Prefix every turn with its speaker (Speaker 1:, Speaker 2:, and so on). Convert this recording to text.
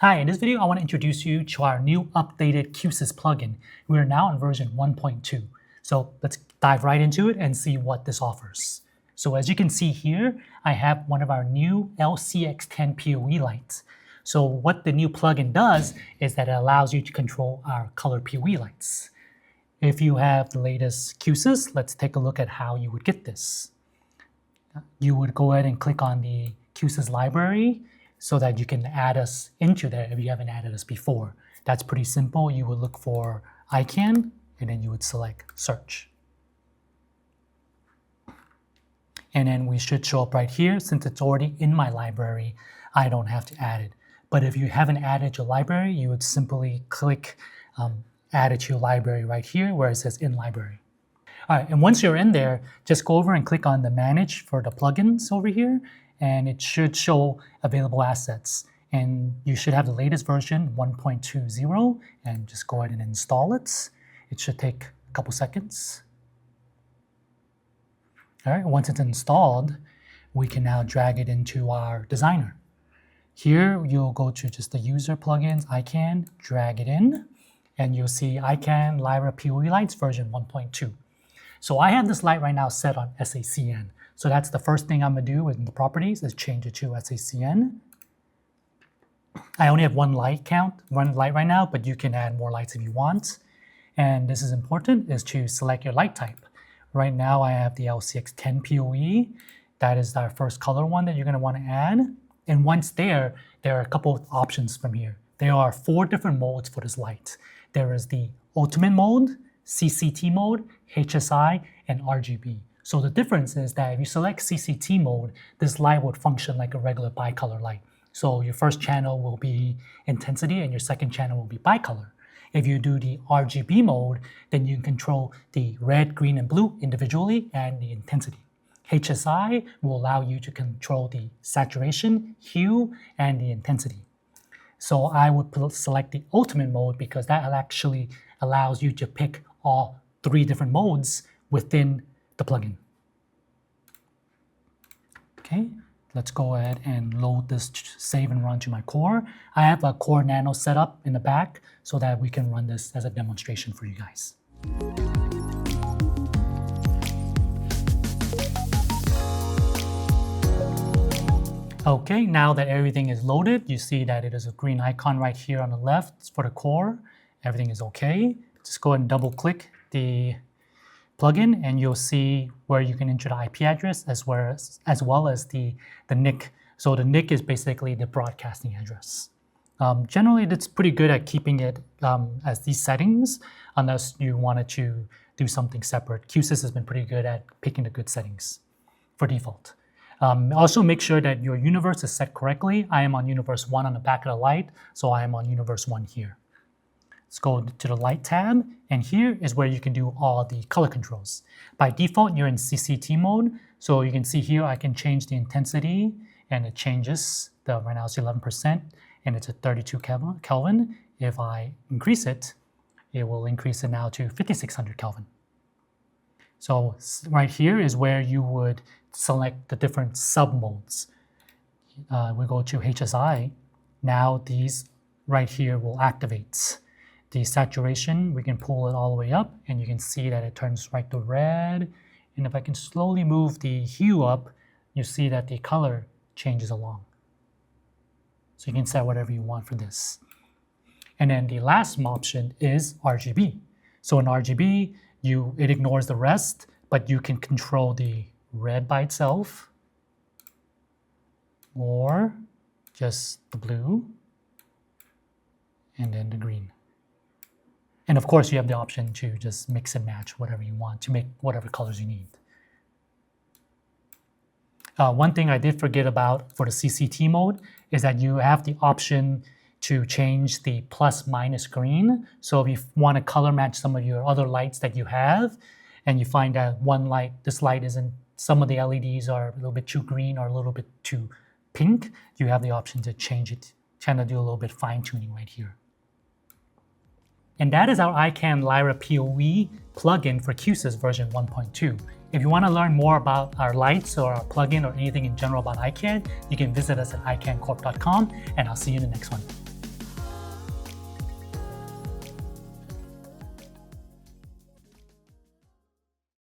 Speaker 1: Hi, in this video I want to introduce you to our new updated Q-SYS plugin. We are now on version 1.2. So let's dive right into it and see what this offers. So as you can see here, I have one of our new LCX10 PoE lights. So what the new plugin does is that it allows you to control our color PoE lights. If you have the latest Q-SYS, let's take a look at how you would get this. You would go ahead and click on the Q-SYS library so that you can add us into there if you haven't added us before. That's pretty simple. You would look for Ikan and then you would select search. And then we should show up right here. Since it's already in my library, I don't have to add it. But if you haven't added your library, you would simply click add it to your library right here where it says in library. All right, and once you're in there, just go over and click on the manage for the plugins over here, and it should show available assets. And you should have the latest version 1.20, and just go ahead and install it. It should take a couple seconds. All right, once it's installed, we can now drag it into our designer. Here, you'll go to just the user plugins, Ikan, drag it in, and you'll see Ikan Lyra PoE Lights version 1.2. So I have this light right now set on SACN. So that's the first thing I'm gonna do in the properties is change it to SACN. I only have one light right now, but you can add more lights if you want. And this is important, is to select your light type. Right now I have the LCX10 PoE. That is our first color one that you're gonna wanna add. And once there are a couple of options from here. There are 4 different modes for this light. There is the ultimate mode, CCT mode, HSI, and RGB. So the difference is that if you select CCT mode, this light would function like a regular bicolor light. So your first channel will be intensity and your second channel will be bicolor. If you do the RGB mode, then you can control the red, green, and blue individually and the intensity. HSI will allow you to control the saturation, hue, and the intensity. So I would select the ultimate mode because that actually allows you to pick all 3 different modes within the plugin. Okay, let's go ahead and load this, save and run to my core. I have a Core Nano set up in the back so that we can run this as a demonstration for you guys. Okay, now that everything is loaded, you see that it is a green icon right here on the left for the core. Everything is okay. Just go ahead and double click the plugin and you'll see where you can enter the IP address as well as the NIC. So the NIC is basically the broadcasting address. Generally, it's pretty good at keeping it as these settings, unless you wanted to do something separate. Q-SYS has been pretty good at picking the good settings for default. Also make sure that your universe is set correctly. I am on universe 1 on the back of the light, so I am on universe 1 here. Let's go to the light tab, and here is where you can do all the color controls. By default, you're in CCT mode, so you can see here I can change the intensity, and it changes. Right now it's 11%, and it's at 32 Kelvin. If I increase it, it will increase it now to 5600 Kelvin. So right here is where you would select the different sub-modes. We go to HSI. Now these right here will activate. The saturation, we can pull it all the way up and you can see that it turns right to red. And if I can slowly move the hue up, you see that the color changes along. So you can set whatever you want for this. And then the last option is RGB. So in RGB, it ignores the rest, but you can control the red by itself or just the blue and then the green. And of course, you have the option to just mix and match whatever you want to make whatever colors you need. One thing I did forget about for the CCT mode is that you have the option to change the plus minus green. So if you want to color match some of your other lights that you have, and you find that this light isn't, some of the LEDs are a little bit too green or a little bit too pink, you have the option to change it, kind of do a little bit fine tuning right here. And that is our Ikan Lyra PoE plugin for Q-SYS version 1.2. If you want to learn more about our lights or our plugin or anything in general about Ikan, you can visit us at ikancorp.com, and I'll see you in the next one.